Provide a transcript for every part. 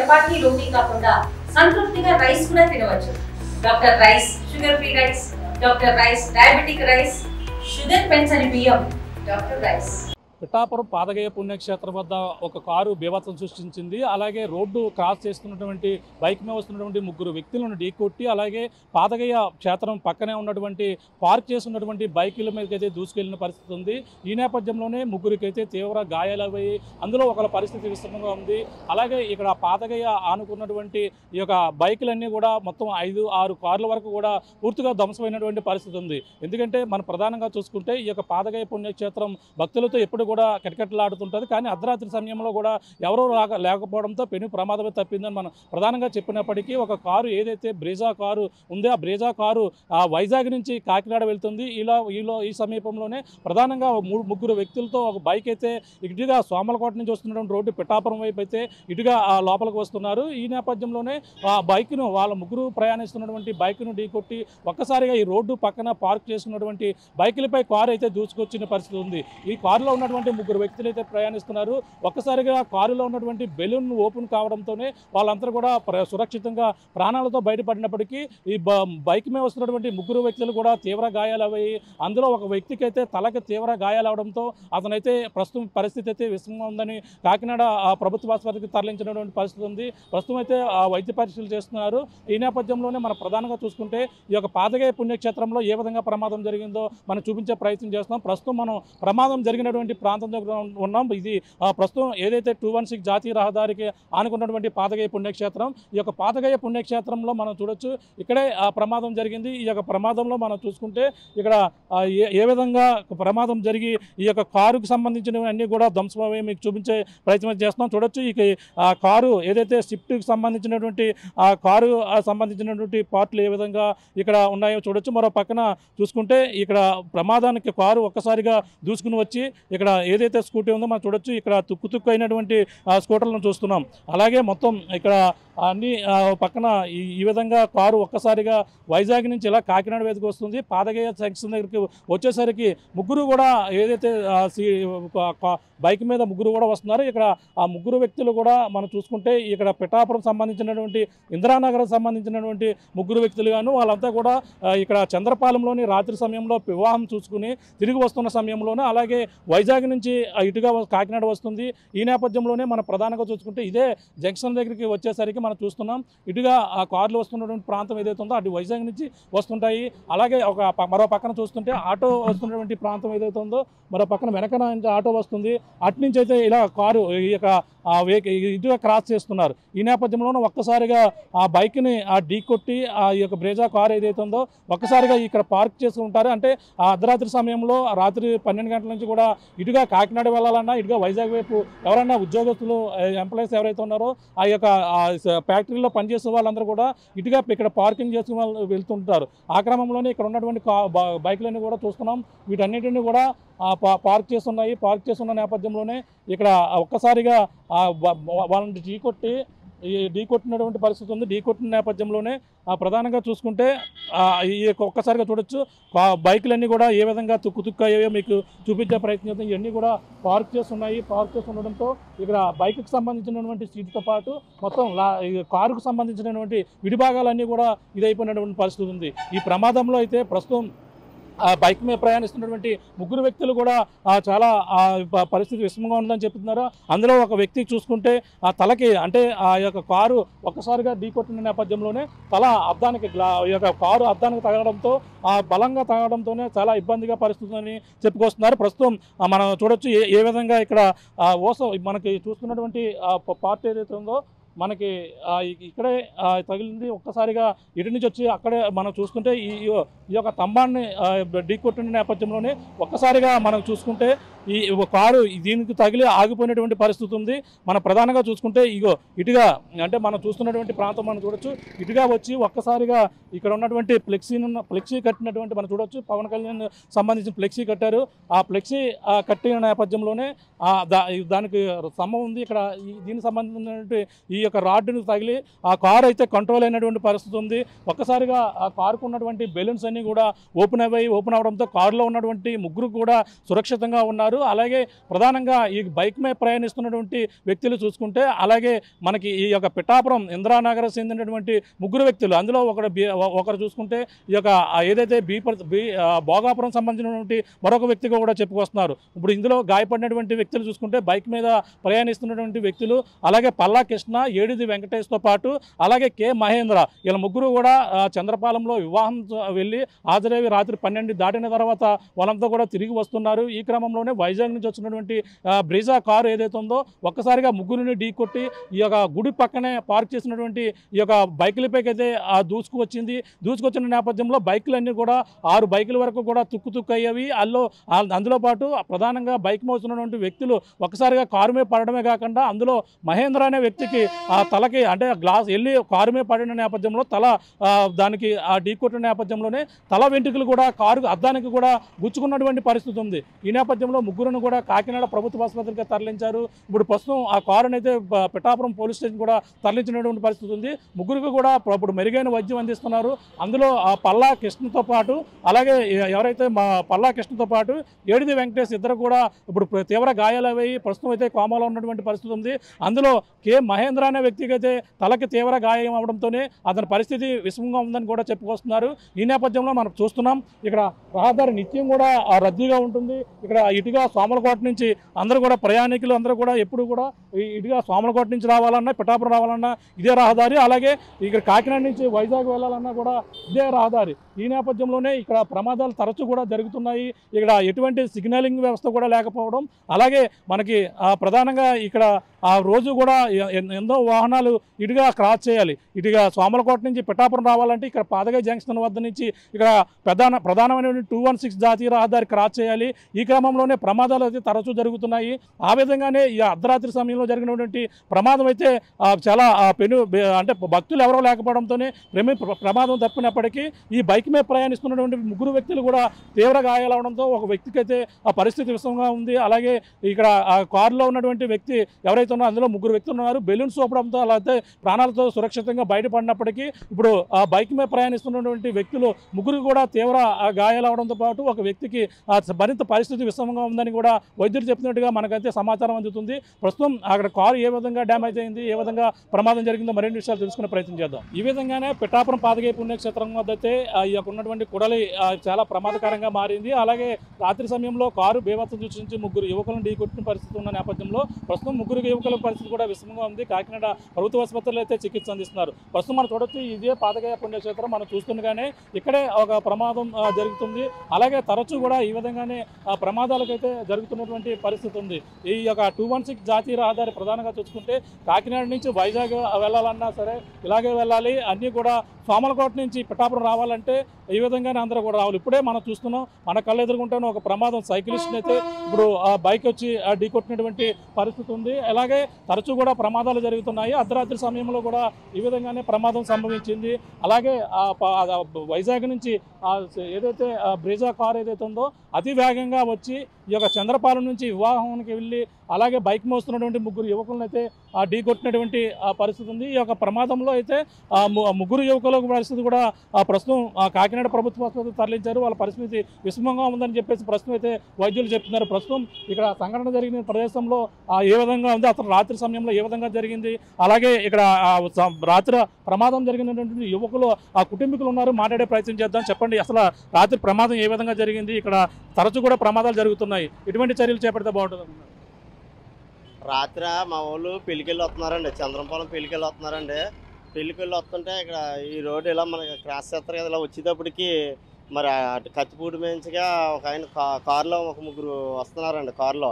చపాతీ రోటీ కాకుండా సంతృప్తిగా రైస్ కూడా తినవచ్చు. Doctor rice, sugar free rice, doctor rice, diabetic rice, sugar పెంచని బియ్యం, డాక్టర్ రైస్. పిఠాపురం పాదగయ పుణ్యక్షేత్రం వద్ద ఒక కారు బీభత్సం సృష్టించింది. అలాగే రోడ్డు క్రాస్ చేస్తున్నటువంటి బైక్ మీద వస్తున్నటువంటి ముగ్గురు వ్యక్తులను ఢీకొట్టి అలాగే పాదగయ క్షేత్రం పక్కనే ఉన్నటువంటి పార్క్ చేస్తున్నటువంటి బైకుల మీదకైతే దూసుకెళ్లిన పరిస్థితి ఉంది. ఈ నేపథ్యంలోనే ముగ్గురికైతే తీవ్ర గాయాలయ్యాయి. అందులో ఒకళ్ళ పరిస్థితి విషమంగా ఉంది. అలాగే ఇక్కడ పాదగయ ఆనుకున్నటువంటి ఈ యొక్క బైకులన్నీ కూడా మొత్తం 5-6 కార్ల వరకు కూడా పూర్తిగా ధ్వంసమైనటువంటి పరిస్థితి ఉంది. ఎందుకంటే మనం ప్రధానంగా చూసుకుంటే ఈ యొక్క పాదగయ పుణ్యక్షేత్రం భక్తులతో ఎప్పుడు కూడా కిటకిటలాడుతుంటుంది. కానీ అర్ధరాత్రి సమయంలో కూడా ఎవరూ లేకపోవడంతో పెను ప్రమాదమే తప్పిందని మనం ప్రధానంగా చెప్పినప్పటికీ ఒక కారు ఏదైతే బ్రేజా కారు ఉందో ఆ బ్రేజా కారు వైజాగ్ నుంచి కాకినాడ వెళ్తుంది. ఈ సమీపంలోనే ప్రధానంగా ముగ్గురు వ్యక్తులతో ఒక బైక్ అయితే ఇటుగా సోమలకోట నుంచి వస్తున్నటువంటి రోడ్డు పిఠాపురం వైపు అయితే ఇటుగా లోపలికి వస్తున్నారు. ఈ నేపథ్యంలోనే ఆ బైక్ను వాళ్ళ ముగ్గురు ప్రయాణిస్తున్నటువంటి బైక్ను ఢీకొట్టి ఒక్కసారిగా ఈ రోడ్డు పక్కన పార్క్ చేసుకున్నటువంటి బైకులపై కారు అయితే దూసుకొచ్చిన పరిస్థితి ఉంది. ఈ కారులో ఉన్నటువంటి ముగ్గురు వ్యక్తులు అయితే ప్రయాణిస్తున్నారు. ఒక్కసారిగా కారులో ఉన్నటువంటి బెలూన్ ఓపెన్ కావడంతోనే వాళ్ళందరూ కూడా సురక్షితంగా ప్రాణాలతో బయటపడినప్పటికీ ఈ బైక్ మీద వస్తున్నటువంటి ముగ్గురు వ్యక్తులు కూడా తీవ్ర గాయాలయ్యాయి. అందులో ఒక వ్యక్తికి అయితే తలకి తీవ్ర గాయాలవడంతో అతనైతే ప్రస్తుతం పరిస్థితి అయితే విషమంగా ఉందని కాకినాడ ప్రభుత్వ ఆసుపత్రికి తరలించినటువంటి పరిస్థితి ఉంది. ప్రస్తుతం అయితే వైద్య పరీక్షలు చేస్తున్నారు. ఈ నేపథ్యంలోనే మనం ప్రధానంగా చూసుకుంటే ఈ యొక్క పాదగయ పుణ్యక్షేత్రంలో ఏ విధంగా ప్రమాదం జరిగిందో మనం చూపించే ప్రయత్నం చేస్తున్నాం. ప్రస్తుతం మనం ప్రమాదం జరిగినటువంటి ప్రాంతం దగ్గర ఉన్నాం. ఇది ప్రస్తుతం ఏదైతే 216 జాతీయ రహదారికి ఆనుకున్నటువంటి పాదగయ పుణ్యక్షేత్రం. ఈ యొక్క పాదగయ పుణ్యక్షేత్రంలో మనం చూడొచ్చు ఇక్కడే ప్రమాదం జరిగింది. ఈ యొక్క ప్రమాదంలో మనం చూసుకుంటే ఇక్కడ ఏ విధంగా ప్రమాదం జరిగి ఈ యొక్క కారుకు సంబంధించినవి అన్నీ కూడా ధ్వంసమయ్యి మీకు చూపించే ప్రయత్నం చేస్తున్నాం. చూడొచ్చు ఇక కారు ఏదైతే స్విఫ్ట్కి సంబంధించినటువంటి కారు సంబంధించినటువంటి పార్ట్లు ఏ విధంగా ఇక్కడ ఉన్నాయో చూడొచ్చు. మరో పక్కన చూసుకుంటే ఇక్కడ ప్రమాదానికి కారు ఒక్కసారిగా దూసుకుని వచ్చి ఇక్కడ ఏదైతే స్కూటీ ఉందో మనం చూడొచ్చు ఇక్కడ తుక్కు అయినటువంటి స్కూటర్లను చూస్తున్నాం. అలాగే మొత్తం ఇక్కడ అన్ని పక్కన ఈ విధంగా కారు ఒక్కసారిగా వైజాగ్ నుంచి ఇలా కాకినాడ మీదకి వస్తుంది. పాదగయ జంక్షన్ దగ్గరికి వచ్చేసరికి ముగ్గురు కూడా ఏదైతే బైక్ మీద ముగ్గురు కూడా వస్తున్నారు. ఇక్కడ ఆ ముగ్గురు వ్యక్తులు కూడా మనం చూసుకుంటే ఇక్కడ పిఠాపురం సంబంధించినటువంటి ఇందిరానగర్ సంబంధించినటువంటి ముగ్గురు వ్యక్తులుగాను వాళ్ళంతా కూడా ఇక్కడ చంద్రపాలెంలోని రాత్రి సమయంలో వివాహం చూసుకుని తిరిగి వస్తున్న సమయంలోనే అలాగే వైజాగ్ నుంచి ఇటుగా కాకినాడ వస్తుంది. ఈ నేపథ్యంలోనే మనం ప్రధానంగా చూసుకుంటే ఇదే జంక్షన్ దగ్గరికి వచ్చేసరికి మనం చూస్తున్నాం ఇటుగా ఆ కార్లు వస్తున్నటువంటి ప్రాంతం ఏదైతే ఉందో అటు వైజాగ్ నుంచి వస్తుంటాయి. అలాగే మరో పక్కన చూస్తుంటే ఆటో వస్తున్నటువంటి ప్రాంతం ఏదైతే ఉందో మరో పక్కన వెనకన ఆటో వస్తుంది. అటు నుంచి అయితే ఇలా కారు ఈ యొక్క ఇటుగా క్రాస్ చేస్తున్నారు. ఈ నేపథ్యంలోనూ ఒక్కసారిగా ఆ బైక్ని ఢీకొట్టి ఈ యొక్క బ్రేజా కారు ఏదైతే ఉందో ఒక్కసారిగా ఇక్కడ పార్క్ చేసి ఉంటారు. అంటే ఆ అర్ధరాత్రి సమయంలో రాత్రి 12 గంటల నుంచి కూడా ఇటుగా కాకినాడ వెళ్ళాలన్నా ఇటుగా వైజాగ్ వైపు ఎవరైనా ఉద్యోగస్తులు ఎంప్లాయీస్ ఎవరైతే ఉన్నారో ఆ యొక్క ఫ్యాక్టరీలో పనిచేసే వాళ్ళందరూ కూడా ఇటుగా ఇక్కడ పార్కింగ్ చేసుకుని వాళ్ళు వెళ్తుంటారు. ఆ క్రమంలోనే ఇక్కడ ఉన్నటువంటి బైకులన్నీ కూడా చూస్తున్నాం. వీటన్నిటిని కూడా పార్క్ చేస్తున్నాయి. పార్క్ చేస్తున్న నేపథ్యంలోనే ఇక్కడ ఒక్కసారిగా వాళ్ళని ఢీకొట్టినటువంటి పరిస్థితి ఉంది. ఢీకొట్టిన నేపథ్యంలోనే ప్రధానంగా చూసుకుంటే ఈ ఒక్కసారిగా చూడొచ్చు బైకులన్నీ కూడా ఏ విధంగా తుక్కు అయ్యాయో మీకు చూపించే ప్రయత్నం చేస్తాం. ఇవన్నీ కూడా పార్క్ చేస్తున్నాయి. పార్క్ చేసి ఉండడంతో ఇక్కడ బైక్కి సంబంధించినటువంటి సీటుతో పాటు మొత్తం కారుకు సంబంధించినటువంటి విడిభాగాలన్నీ కూడా ఇదైపోయినటువంటి పరిస్థితి ఉంది. ఈ ప్రమాదంలో అయితే ప్రస్తుతం బైక్ మీద ప్రయాణిస్తున్నటువంటి ముగ్గురు వ్యక్తులు కూడా చాలా పరిస్థితి విషమంగా ఉందని చెప్తున్నారు. అందులో ఒక వ్యక్తి చూసుకుంటే ఆ తలకి అంటే ఆ యొక్క కారు ఒక్కసారిగా ఢీకొట్టిన నేపథ్యంలోనే తల అద్దానికి ఈ యొక్క కారు అద్దానికి తగలడంతో బలంగా తగలడంతోనే చాలా ఇబ్బందిగా పరిస్థితులని చెప్పుకొస్తున్నారు. ప్రస్తుతం మనం చూడొచ్చు ఏ విధంగా ఇక్కడ మనకి చూస్తున్నటువంటి పార్ట్ ఏదైతే ఉందో మనకి ఇక్కడే తగిలింది. ఒక్కసారిగా ఇటు నుంచి వచ్చి అక్కడే మనం చూసుకుంటే ఈ యొక్క స్తంభాన్ని ఢీకొట్టిన నేపథ్యంలోనే ఒక్కసారిగా మనం చూసుకుంటే ఈ కారు దీనికి తగిలి ఆగిపోయినటువంటి పరిస్థితి ఉంది. మనం ప్రధానంగా చూసుకుంటే ఇటుగా అంటే మనం చూస్తున్నటువంటి ప్రాంతం మనం చూడొచ్చు. ఇటుగా వచ్చి ఒక్కసారిగా ఇక్కడ ఉన్నటువంటి ఫ్లెక్సీ కట్టినటువంటి మనం చూడొచ్చు. పవన్ కళ్యాణ్ సంబంధించిన ఫ్లెక్సీ కట్టారు. ఆ ఫ్లెక్సీ కట్టిన నేపథ్యంలోనే దానికి స్తంభం ఉంది. ఇక్కడ దీనికి సంబంధించినటువంటి ఈ యొక్క రాడ్డును తగిలి ఆ కారు అయితే కంట్రోల్ అయినటువంటి పరిస్థితి ఉంది. ఒక్కసారిగా ఆ కారుకు ఉన్నటువంటి బెలూన్స్ అన్నీ కూడా ఓపెన్ అవడంతో కారులో ఉన్నటువంటి ముగ్గురు కూడా సురక్షితంగా ఉన్నారు. అలాగే ప్రధానంగా ఈ బైక్ మీద ప్రయాణిస్తున్నటువంటి వ్యక్తులు చూసుకుంటే, అలాగే మనకి ఈ యొక్క పిఠాపురం ఇందిరానగర్ చెందినటువంటి ముగ్గురు వ్యక్తులు, అందులో ఒకరు చూసుకుంటే ఈ యొక్క ఏదైతే భోగాపురం సంబంధించినటువంటి మరొక వ్యక్తిగా కూడా చెప్పుకొస్తున్నారు. ఇప్పుడు ఇందులో గాయపడినటువంటి వ్యక్తులు చూసుకుంటే బైక్ మీద ప్రయాణిస్తున్నటువంటి వ్యక్తులు, అలాగే పల్లా కృష్ణ, ఏడిది వెంకటేష్తో పాటు అలాగే కె మహేంద్ర, వీళ్ళ ముగ్గురు కూడా చంద్రపాలెంలో వివాహం వెళ్ళి హాజరయ్యి రాత్రి 12 దాటిన తర్వాత వాళ్ళంతా కూడా తిరిగి వస్తున్నారు. ఈ క్రమంలోనే వైజాగ్ నుంచి వచ్చినటువంటి బ్రీజా కారు ఏదైతే ఉందో ఒక్కసారిగా ముగ్గురిని ఢీకొట్టి ఈ యొక్క గుడి పక్కనే పార్క్ చేసినటువంటి ఈ యొక్క బైకులపైకి అయితే దూసుకొచ్చిన నేపథ్యంలో బైకులన్నీ కూడా 6 బైకుల వరకు కూడా తుక్కు అయ్యేవి. అందులో పాటు ప్రధానంగా బైక్ మోస్తున్నటువంటి వ్యక్తులు ఒక్కసారిగా కారు మీద పడడమే కాకుండా అందులో మహేంద్ర అనే వ్యక్తికి ఆ తలకి అంటే గ్లాస్ వెళ్ళి కారు మీద పడిన నేపథ్యంలో దానికి ఢీకొట్టిన నేపథ్యంలోనే తల వెంట్రుకలు కూడా కారు అద్దానికి కూడా గుచ్చుకున్నటువంటి పరిస్థితి ఉంది. ఈ నేపథ్యంలో ముగ్గురును కూడా కాకినాడ ప్రభుత్వ ఆసుపత్రికి తరలించారు. ఇప్పుడు ప్రస్తుతం ఆ కారును అయితే పిఠాపురం పోలీస్ స్టేషన్ కూడా తరలించినటువంటి పరిస్థితి ఉంది. ముగ్గురికి కూడా ఇప్పుడు మెరుగైన వైద్యం అందిస్తున్నారు. అందులో ఆ పల్లా కృష్ణతో పాటు అలాగే ఎవరైతే పల్లా కృష్ణతో పాటు ఏడిది వెంకటేష్ ఇద్దరు కూడా ఇప్పుడు తీవ్ర గాయాలయ్యి ప్రస్తుతం అయితే కోమాలో ఉన్నటువంటి పరిస్థితి ఉంది. అందులో కె మహేంద్ర అనే వ్యక్తికి అయితే తలకి తీవ్ర గాయం అవడంతోనే అతని పరిస్థితి విషమంగా ఉందని కూడా చెప్పుకొస్తున్నారు. ఈ నేపథ్యంలో మనం చూస్తున్నాం ఇక్కడ రహదారి నిత్యం కూడా రద్దీగా ఉంటుంది. ఇక్కడ ఇటుగా సోమలకోట నుంచి అందరూ కూడా ప్రయాణికులు అందరూ కూడా ఎప్పుడు కూడా ఇటుగా సోమలకోట నుంచి రావాలన్నా పిఠాపురం రావాలన్నా ఇదే రహదారి, అలాగే ఇక్కడ కాకినాడ నుంచి వైజాగ్ వెళ్ళాలన్నా కూడా ఇదే రహదారి. ఈ నేపథ్యంలోనే ఇక్కడ ప్రమాదాలు తరచూ కూడా జరుగుతున్నాయి. ఇక్కడ ఎటువంటి సిగ్నలింగ్ వ్యవస్థ కూడా లేకపోవడం, అలాగే మనకి ప్రధానంగా ఇక్కడ ఆ రోజు కూడా ఎన్నో వాహనాలు ఇటుగా క్రాస్ చేయాలి. ఇటుగా సోమలకోట నుంచి పిఠాపురం రావాలంటే ఇక్కడ పాదగయ జంక్షన్ వద్ద నుంచి ఇక్కడ ప్రధానమైన 216 జాతీయ రహదారి క్రాస్ చేయాలి. ఈ క్రమంలోనే ప్రమాదాలు అయితే తరచూ జరుగుతున్నాయి. ఆ విధంగానే ఈ అర్ధరాత్రి సమయంలో జరిగినటువంటి ప్రమాదం అయితే చాలా అంటే భక్తులు ఎవరో లేకపోవడంతోనే ప్రమాదం తప్పినప్పటికీ ఈ బైక్ మీద ప్రయాణిస్తున్నటువంటి ముగ్గురు వ్యక్తులు కూడా తీవ్ర గాయాలవడంతో ఒక వ్యక్తికి అయితే ఆ పరిస్థితి విషమంగా ఉంది. అలాగే ఇక్కడ ఆ కారులో ఉన్నటువంటి వ్యక్తి ఎవరైతే ఉన్నారో అందులో ముగ్గురు వ్యక్తులు ఉన్నారు. బెలూన్స్ చూపడంతో అలాగే ప్రాణాలతో సురక్షితంగా బయటపడినప్పటికీ ఇప్పుడు ఆ బైక్ మీద ప్రయాణిస్తున్నటువంటి వ్యక్తులు ముగ్గురు కూడా తీవ్ర గాయాలవడంతో పాటు ఒక వ్యక్తికి మరింత పరిస్థితి విషమంగా ఉందని కూడా వైద్యులు చెప్తున్నట్టుగా మనకైతే సమాచారం అందుతుంది. ప్రస్తుతం అక్కడ కారు ఏ విధంగా డ్యామేజ్ అయింది, ఏ విధంగా ప్రమాదం జరిగిందో మరిన్ని విషయాలు తెలుసుకునే ప్రయత్నం చేద్దాం. ఈ విధంగానే పిఠాపురం పాదగయ పుణ్యక్షేత్రం వద్ద అయితే ఈ యొక్క ఉన్నటువంటి కుడలి చాలా ప్రమాదకరంగా మారింది. అలాగే రాత్రి సమయంలో కారు బీభత్సం సృష్టించి ముగ్గురు యువకులను ఢీకొట్టిన పరిస్థితి ఉన్న నేపథ్యంలో ప్రస్తుతం ముగ్గురు యువకుల పరిస్థితి కూడా విషమంగా ఉంది. కాకినాడ ప్రభుత్వ ఆసుపత్రిలో అయితే చికిత్స అందిస్తున్నారు. ప్రస్తుతం మనం చూడొచ్చు ఇదే పాదగయ పుణ్యక్షేత్రం. మనం చూస్తుండగానే ఇక్కడే ఒక ప్రమాదం జరుగుతుంది. అలాగే తరచూ కూడా ఈ విధంగానే ప్రమాదాలకైతే జరుగుతున్నటువంటి పరిస్థితి ఉంది. ఈ యొక్క 216 జాతీయ రహదారి ప్రధానంగా చూసుకుంటే కాకినాడ నుంచి వైజాగ్ వెళ్ళాలన్నా సరే ఇలాగే వెళ్ళాలి. అన్నీ కూడా సోమలకోట నుంచి పిఠాపురం రావాలంటే ఈ విధంగానే అందరూ కూడా రావాలి. ఇప్పుడే మనం చూస్తున్నాం, మన కళ్ళు ఎదుర్కొంటాను ఒక ప్రమాదం సైక్లిస్ట్ అయితే ఇప్పుడు ఆ బైక్ వచ్చి ఢీకొట్టినటువంటి పరిస్థితి ఉంది. అలాగే తరచూ కూడా ప్రమాదాలు జరుగుతున్నాయి. అర్ధరాత్రి సమయంలో కూడా ఈ విధంగానే ప్రమాదం సంభవించింది. అలాగే వైజాగ్ నుంచి ఏదైతే బ్రీజా కార్ ఏదైతే ఉందో అతి వేగంగా వచ్చి ఈ యొక్క చంద్రపాలెం నుంచి వివాహానికి వెళ్ళి అలాగే బైక్ మోస్తున్నటువంటి ముగ్గురు యువకులను అయితే ఢీకొట్టినటువంటి పరిస్థితి ఉంది. ఈ యొక్క ప్రమాదంలో అయితే ముగ్గురు యువకుల పరిస్థితి కూడా ప్రస్తుతం కాకినాడ ప్రభుత్వ ఆసుపత్రికి తరలించారు. వాళ్ళ పరిస్థితి విషమంగా ఉందని చెప్పేసి ప్రస్తుతం అయితే వైద్యులు చెప్తున్నారు. ప్రస్తుతం ఇక్కడ సంఘటన జరిగిన ప్రదేశంలో ఏ విధంగా ఉంది, అతను రాత్రి సమయంలో ఏ విధంగా జరిగింది, అలాగే ఇక్కడ రాత్రి ప్రమాదం జరిగినటువంటి యువకులు ఆ కుటుంబీకులు ఉన్నారు, మాట్లాడే ప్రయత్నం చేద్దాం. చెప్పండి, అసలు రాత్రి ప్రమాదం ఏ విధంగా జరిగింది, ఇక్కడ తరచూ కూడా ప్రమాదాలు జరుగుతున్నాయి, ఎటువంటి చర్యలు చేపడితే బాగుంటుంది? రాత్రి మా వాళ్ళు పెళ్ళికెళ్ళి వస్తున్నారండి, చంద్రంపాలెం పెళ్ళికెళ్ళి వస్తున్నారండి. పెళ్ళికెళ్ళి వస్తుంటే ఇక్కడ ఈ రోడ్డు ఇలా మనకి క్రాస్ చేస్తారు కదా, ఇలా వచ్చేటప్పటికి మరి అటు కత్తిపూడి మంచిగా ఒక ఆయన కారులో ఒక ముగ్గురు వస్తున్నారండి. కారులో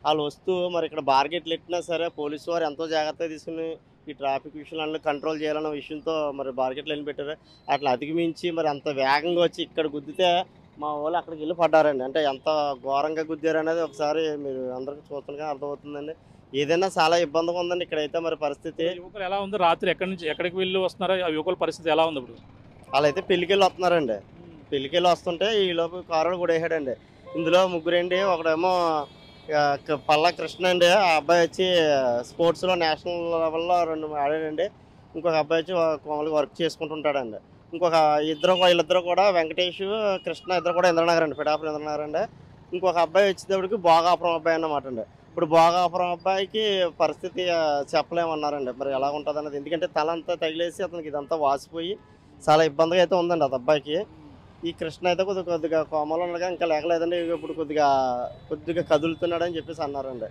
వాళ్ళు వస్తూ మరి ఇక్కడ బార్గెట్లు ఎట్టినా సరే పోలీసు వారు ఎంతో జాగ్రత్తగా తీసుకుని ఈ ట్రాఫిక్ విషయాలు కంట్రోల్ చేయాలన్న విషయంతో మరి బార్గెట్లు ఎన్ని పెట్టారు. అట్లా అధిగమించి మరి అంత వేగంగా వచ్చి ఇక్కడ గుద్దితే మా వాళ్ళు అక్కడికి వెళ్ళి పడ్డారండి. అంటే ఎంత ఘోరంగా గుద్దారు అనేది ఒకసారి మీరు అందరికీ చూస్తుండగా అర్థమవుతుందండి. ఏదైనా చాలా ఇబ్బందిగా ఉందండి ఇక్కడైతే. మరి పరిస్థితి యువకులు ఎలా ఉంది, రాత్రి ఎక్కడి నుంచి ఎక్కడికి వెళ్ళి వస్తున్నారో ఆ యువకుల పరిస్థితి ఎలా ఉంది? ఇప్పుడు వాళ్ళైతే పెళ్ళికెళ్ళి వస్తున్నారండి. పెళ్ళికెళ్ళి వస్తుంటే ఈ లోపు కారు కూడా వేసాడండి. ఇందులో ముగ్గురండి, ఒకడేమో పల్లా కృష్ణ అండి. ఆ అబ్బాయి వచ్చి స్పోర్ట్స్లో నేషనల్ లెవెల్లో 2 ఆడాడండి. ఇంకొక అబ్బాయి వచ్చి మామూలుగా వర్క్ చేసుకుంటుంటాడండి. ఇంకొక వీళ్ళిద్దరు కూడా వెంకటేష్ కృష్ణ ఇద్దరు కూడా ఇంద్రనగర్ అండి, పిఠాపురం ఇంద్రనగర్ అండి. ఇంకొక అబ్బాయి వచ్చేటప్పటికి భోగాపురం అబ్బాయి అన్నమాట అండి. ఇప్పుడు భోగాపురం అబ్బాయికి పరిస్థితి చెప్పలేమన్నారండి. మరి ఎలా ఉంటుంది అన్నది, ఎందుకంటే తల అంతా తగిలేసి అతనికి ఇదంతా వాసిపోయి చాలా ఇబ్బందిగా అయితే ఉందండి అది అబ్బాయికి. ఈ కృష్ణ అయితే కొద్దిగా కోమలో ఉండగా ఇంకా లేకలేదండి. ఇప్పుడు కొద్దిగా కదులుతున్నాడని చెప్పేసి అన్నారండి.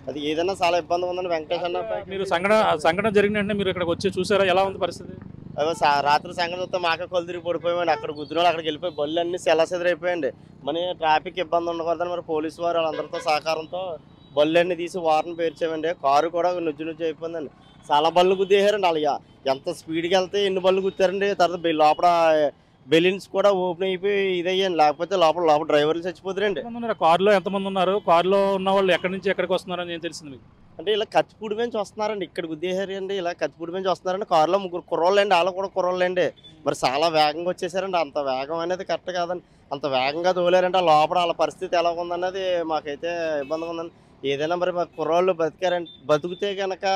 అది ఏదైనా చాలా ఇబ్బందిగా ఉందండి. వెంకటేష్ అన్న మీరు సంఘటన జరిగిన వెంటనే మీరు ఇక్కడికి వచ్చి చూసారా? ఎలా ఉంది పరిస్థితి? అదే రాత్రి సంఘటన చూస్తే మాకే కొలు తిరిగి పడిపోయామండి. అక్కడ గుద్దిన అక్కడికి వెళ్ళిపోయి బళ్ళు అన్నీ సెలసెదిరైపోయాయండి. మరి ట్రాఫిక్ ఇబ్బంది ఉండకూడదని మరి పోలీసు వారు వాళ్ళందరితో సహకారంతో బళ్ళు అన్నీ తీసి వారిని పేర్చామండి. కారు కూడా నుజ్జు అయిపోయిందండి. చాలా బళ్ళు గుద్దేశారండి. అలాగా ఎంత స్పీడ్కి వెళ్తే ఎన్ని బళ్ళు గుద్దారండి. తర్వాత లోపల బెలూన్స్ కూడా ఓపెన్ అయిపోయి ఇదయ్యాను. లేకపోతే లోపల డ్రైవర్లు చచ్చిపోతారండి. కారులో ఎంతమంది ఉన్నారు? కారులో ఉన్న వాళ్ళు ఎక్కడి నుంచి ఎక్కడికి వస్తున్నారని ఏం తెలిసింది మీకు? అంటే ఇలా కత్తిపూడి నుంచి వస్తున్నారండి. ఇక్కడ గుద్దేశారు అండి. ఇలా కత్తిపూడి నుంచి వస్తున్నారండి. కారులో 3 కుర్రోళ్ళండి. వాళ్ళు కూడా కుర్రోళ్ళండి. మరి చాలా వేగంగా వచ్చేసారండి. అంత వేగం అనేది కరెక్ట్ కాదండి. అంత వేగంగా తోలారంటే ఆ లోపల వాళ్ళ పరిస్థితి ఎలా ఉందన్నది మాకైతే ఇబ్బందిగా ఉందండి. ఏదైనా మరి మా కుర్రోళ్ళు బతికితే కనుక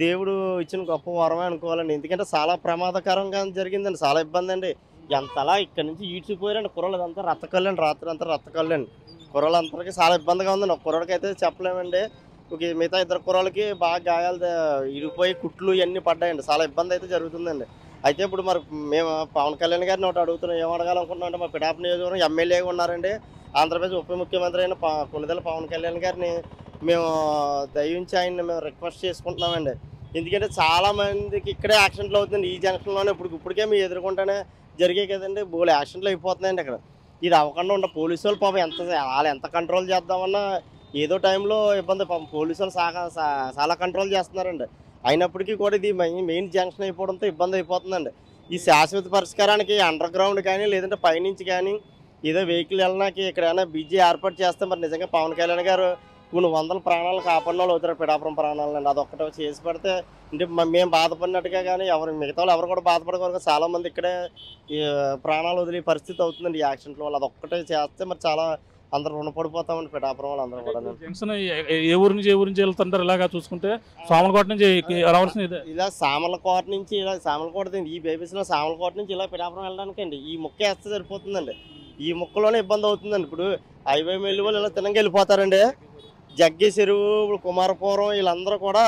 దేవుడు ఇచ్చిన గొప్ప వరమే అనుకోవాలండి. ఎందుకంటే చాలా ప్రమాదకరంగా జరిగిందండి. చాలా ఇబ్బంది అండి. ఎంతలా ఇక్కడ నుంచి ఈడ్చిపోయారండి కుర్రోళ్ళు. అదంతా రత్తకల్లండి. రాత్రి అంతా రత్తకల్లండి. కుర్రోళ్ళందరికీ చాలా ఇబ్బందిగా ఉందండి. ఒక కుర్రోడికి అయితే చెప్పలేమండి. మిగతా 2 కుర్రోళ్ళకి బాగా గాయాలు ఇరిగిపోయి కుట్లు ఇవన్నీ పడ్డాయండి. చాలా ఇబ్బంది అయితే జరుగుతుందండి. అయితే ఇప్పుడు మరి మేము పవన్ కళ్యాణ్ గారిని ఒకటి అడుగుతున్నాం. ఏం అడగాలనుకుంటున్నాం అంటే, మా పిఠాపురం నియోజకవర్గం ఎమ్మెల్యేగా ఉన్నారండి. ఆంధ్రప్రదేశ్ ఉప ముఖ్యమంత్రి అయిన కొణిదెల పవన్ కళ్యాణ్ గారిని మేము దయించి ఆయన్ని మేము రిక్వెస్ట్ చేసుకుంటున్నామండి. ఎందుకంటే చాలామందికి ఇక్కడే యాక్సిడెంట్లు అవుతుంది. ఈ జంక్షన్లోనే ఇప్పటికే మేము ఎదుర్కొంటానే జరిగాయి కదండి. బోలు యాక్సిడెంట్లు అయిపోతున్నాయండి ఇక్కడ. ఇది అవ్వకుండా ఉండే పోలీసు వాళ్ళు పాపం వాళ్ళు ఎంత కంట్రోల్ చేద్దామన్నా ఏదో టైంలో ఇబ్బంది. పాపం పోలీసు వాళ్ళు చాలా కంట్రోల్ చేస్తున్నారండి. అయినప్పటికీ కూడా ఇది మెయిన్ జంక్షన్ అయిపోవడంతో ఇబ్బంది అయిపోతుందండి. ఈ శాశ్వత పరిష్కారానికి అండర్ గ్రౌండ్ కానీ లేదంటే పైనుంచి కానీ ఏదో వెహికల్ వెళ్ళడానికి ఇక్కడ ఏమైనా బ్రిడ్జి ఏర్పాటు చేస్తే మరి నిజంగా పవన్ కళ్యాణ్ గారు కొన్ని 100 ప్రాణాలు కాపాడిన వాళ్ళు అవుతారు. పిఠాపురం ప్రాణాలండి. అదొక్కటే చేసి పెడితే అంటే మేము బాధపడినట్టుగా కానీ మిగతా వాళ్ళు ఎవరు కూడా బాధపడకూడదు. చాలామంది ఇక్కడే ఈ ప్రాణాలు వదిలే పరిస్థితి అవుతుందండి ఈ యాక్సిడెంట్ వల్ల. అదొక్కటే చేస్తే మరి చాలా అందరూ రుణపడిపోతామండి పిఠాపురం వాళ్ళు అందరూ కూడా. జంక్షన్ ఏ ఊరు నుంచి వెళ్తుంటారు? ఇలాగా చూసుకుంటే సామలకోట నుంచి రావాల్సిన ఇలా సామలకోట నుంచి ఇలా సామలకోట ఈ బేబీస్లో సామలకోట నుంచి ఇలా పిఠాపురం వెళ్ళడానికి అండి ఈ ముక్క వేస్తే సరిపోతుందండి. ఈ ముక్కలోనే ఇబ్బంది అవుతుందండి. ఇప్పుడు హైవే వెళ్ళి వాళ్ళు ఇలా తినంగా వెళ్ళిపోతారండి. జగ్గి చెరువు, ఇప్పుడు కుమారపురం వీళ్ళందరూ కూడా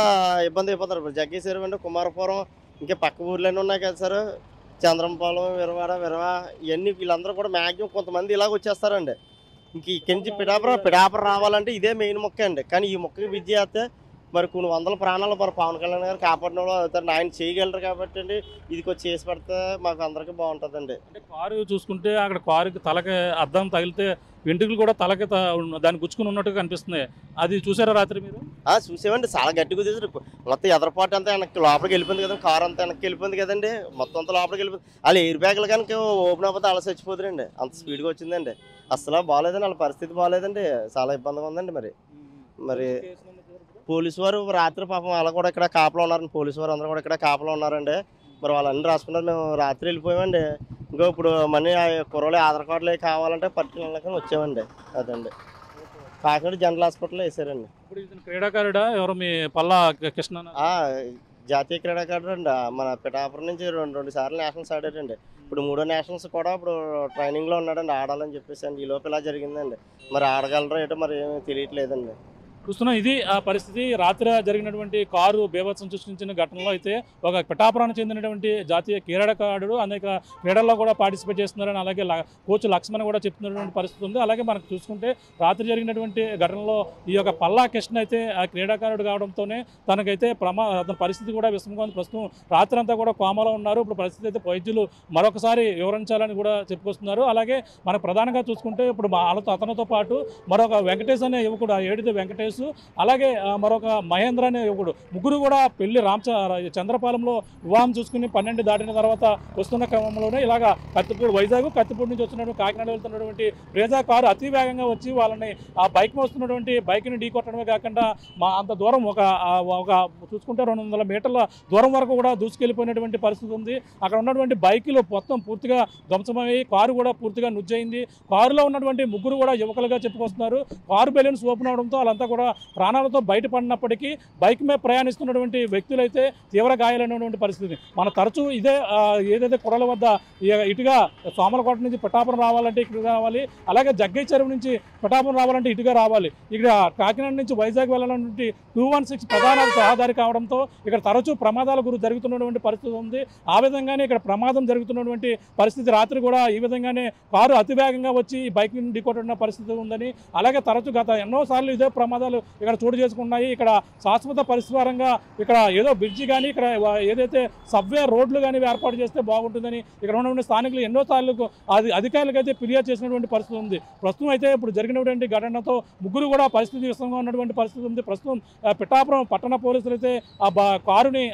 ఇబ్బంది అయిపోతారు. ఇప్పుడు జగ్గి చెరువు అంటే కుమారపురం ఇంకా పక్క ఊర్లన్నీ ఉన్నాయి కదా సార్, చంద్రంపాలెం, విరవాడ ఇవన్నీ వీళ్ళందరూ కూడా మ్యాక్సిమం కొంతమంది ఇలాగ వచ్చేస్తారండి. ఇంక ఇక్కడి నుంచి పిఠాపురం రావాలంటే ఇదే మెయిన్ మొక్క అండి. కానీ ఈ మొక్కకి విద్య చేస్తే మరి కొన్ని 100 ప్రాణాలు మరి పవన్ కళ్యాణ్ గారు కాపాడిన వాళ్ళు అవుతారు. ఆయన చేయగలరు కాబట్టి అండి ఇది కొంచెం చేసి పెడితే మాకు అందరికీ బాగుంటుందండి. అంటే కారు చూసుకుంటే అక్కడ కారుకి తలకి అద్దం తగిలితే వెంట్రుకలు కూడా తలకి దాన్ని గుచ్చుకుని ఉన్నట్టుగా కనిపిస్తుంది. అది చూసారా రాత్రి మీరు? చూసామండి. చాలా గట్టిగా తీసారు. మొత్తం ఎదరపాటు అంతా వెనక్కి లోపలికి వెళ్ళిపోయింది కదండి. కారు అంతా వెనక్కి వెళ్ళిపోయింది కదండి. మొత్తం అంతా లోపలికి వెళ్ళిపోయింది. వాళ్ళు ఎయిర్ బ్యాగులు కనుక ఓపెన్ అయిపోతే అలా చచ్చిపోతారండి. అంత స్పీడ్గా వచ్చిందండి. అసలు బాగాలేదండి. వాళ్ళ పరిస్థితి బాగాలేదండి. చాలా ఇబ్బందిగా ఉందండి. మరి పోలీసు వారు రాత్రి పాపం అలా కూడా ఇక్కడ కాపలా ఉన్నారండి. పోలీసు వారు అందరూ కూడా ఇక్కడ కాపలా ఉన్నారండి. మరి వాళ్ళన్నీ రాసుకున్నారు. మేము రాత్రి వెళ్ళిపోయామండి. ఇంకో ఇప్పుడు మనీ కుర్రోళ్ళు ఆధార్ కార్డులు కావాలంటే పట్టుకెళ్ళకని వచ్చామండి. అదండి కాకినాడ జనరల్ హాస్పిటల్లో వేసారండి. ఇప్పుడు క్రీడాకారుడా ఎవరు మీ పల్లా కృష్ణ? జాతీయ క్రీడాకారుడు అండి. మన పిఠాపురం నుంచి 2 సార్లు నేషనల్స్ ఆడారండి. ఇప్పుడు 3వ నేషనల్స్ కూడా ఇప్పుడు ట్రైనింగ్లో ఉన్నాడండి. ఆడాలని చెప్పేసి అండి. ఈ లోపు ఇలా జరిగిందండి. మరి ఆడగలరో ఏటో మరి ఏమీ తెలియట్లేదండి. చూస్తున్నాం. ఇది ఆ పరిస్థితి. రాత్రి జరిగినటువంటి కారు బీభత్సం సృష్టించిన ఘటనలో అయితే ఒక పిఠాపురానికి చెందినటువంటి జాతీయ క్రీడాకారుడు అనేక క్రీడల్లో కూడా పార్టిసిపేట్ చేస్తున్నారని అలాగే కోచ్ లక్ష్మణ్ కూడా చెప్తున్నటువంటి పరిస్థితి ఉంది. అలాగే మనకు చూసుకుంటే రాత్రి జరిగినటువంటి ఘటనలో ఈ యొక్క పల్లా కృష్ణ అయితే ఆ క్రీడాకారుడు కావడంతోనే తనకైతే అతని పరిస్థితి కూడా విషమంగా ఉంది. ప్రస్తుతం రాత్రి అంతా కూడా కోమాలో ఉన్నారు. ఇప్పుడు పరిస్థితి అయితే వైద్యులు మరొకసారి వివరించాలని కూడా చెప్పుకొస్తున్నారు. అలాగే మనకు ప్రధానంగా చూసుకుంటే ఇప్పుడు అతనితో పాటు మరొక వెంకటేష్ అనే యువకుడు, ఆ ఏడిది వెంకటేష్ రమేష్, అలాగే మరొక మహేంద్ర అనే యువకుడు, ముగ్గురు కూడా పెళ్లి చంద్రపాలెంలో వివాహం చూసుకుని 12 దాటిన తర్వాత వస్తున్న క్రమంలోనే ఇలాగ వైజాగ్ కత్తిపూడి నుంచి వస్తున్నటువంటి కాకినాడ వెళ్తున్నటువంటి బ్రేజా కారు అతి వేగంగా వచ్చి వాళ్ళని ఆ బైక్ వస్తున్నటువంటి బైక్ని ఢీకొట్టడమే కాకుండా అంత దూరం ఒక చూసుకుంటే 200 మీటర్ల దూరం వరకు కూడా దూసుకెళ్ళిపోయినటువంటి పరిస్థితి ఉంది. అక్కడ ఉన్నటువంటి బైకులు మొత్తం పూర్తిగా ధ్వంసమయ్యి కారు కూడా పూర్తిగా నుజ్జయింది. కారులో ఉన్నటువంటి ముగ్గురు కూడా యువకులుగా చెప్పుకొస్తున్నారు. కారు బెలూన్స్ ఓపెన్ అవడంతో వాళ్ళంతా కూడా ప్రాణాలతో బయటపడినప్పటికీ బైక్ మీద ప్రయాణిస్తున్నటువంటి వ్యక్తులైతే తీవ్ర గాయాలైనటువంటి పరిస్థితి. మన తరచూ ఏదైతే కొడల వద్ద ఇటుగా సోమలకోట నుంచి పిఠాపురం రావాలంటే ఇక్కడ రావాలి, అలాగే జగ్గయ్య చెరువు నుంచి పిఠాపురం రావాలంటే ఇటుగా రావాలి. ఇక్కడ కాకినాడ నుంచి వైజాగ్ వెళ్ళాలంటే 216 ప్రధాన రహదారి కావడంతో ఇక్కడ తరచూ ప్రమాదాల జరుగుతున్నటువంటి పరిస్థితి ఉంది. ఆ విధంగానే ఇక్కడ ప్రమాదం జరుగుతున్నటువంటి పరిస్థితి. రాత్రి కూడా ఈ విధంగానే కారు అతివేగంగా వచ్చి బైక్ ఢీకొట్టిన పరిస్థితి ఉందని, అలాగే తరచూ గత ఎన్నోసార్లు ఇదే ప్రమాదాలు ఇక్కడ చోటు చేసుకున్నాయి. ఇక్కడ శాశ్వత పరిష్కారంగా ఇక్కడ ఏదో బ్రిడ్జి కానీ ఇక్కడ ఏదైతే సబ్వే రోడ్లు కానీ ఏర్పాటు చేస్తే బాగుంటుందని ఇక్కడ ఉన్నటువంటి స్థానికులు ఎన్నోసార్లు అధికారులకు అయితే ఫిర్యాదు చేసినటువంటి పరిస్థితి ఉంది. ప్రస్తుతం అయితే ఇప్పుడు జరిగినటువంటి ఘటనతో ముగ్గురు కూడా పరిస్థితి విషమంగా ఉన్నటువంటి పరిస్థితి ఉంది. ప్రస్తుతం పిఠాపురం పట్టణ పోలీసులు అయితే ఆ కారుని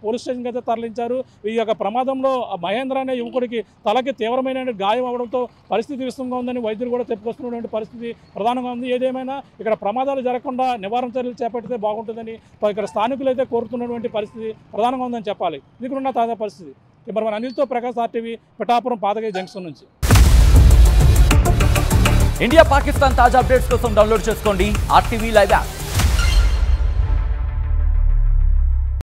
పోలీస్ స్టేషన్కి అయితే తరలించారు. ఈ యొక్క ప్రమాదంలో మహేంద్ర అనే యువకుడికి తలకి తీవ్రమైన గాయం అవడంతో పరిస్థితి విషమంగా ఉందని వైద్యులు కూడా చెప్పుకొస్తున్నటువంటి పరిస్థితి ప్రధానంగా ఉంది. ఏదేమైనా ఇక్కడ ప్రమాదాలు జరగకుండా నివారణ చర్యలు చేపడితే బాగుంటుందని ఇక్కడ స్థానికులు అయితే కోరుతున్నటువంటి పరిస్థితి ప్రధానంగా ఉందని చెప్పాలి. ఇక్కడున్న తాజా పరిస్థితి. కెమెరామెన్ అనిల్తో ప్రకాష్, RTV, పిఠాపురం పాతగయ్య జంక్షన్ నుంచి. ఇండియా పాకిస్తాన్ తాజా అప్డేట్స్ కోసం డౌన్లోడ్ చేసుకోండి RTV లైవ్ యాప్.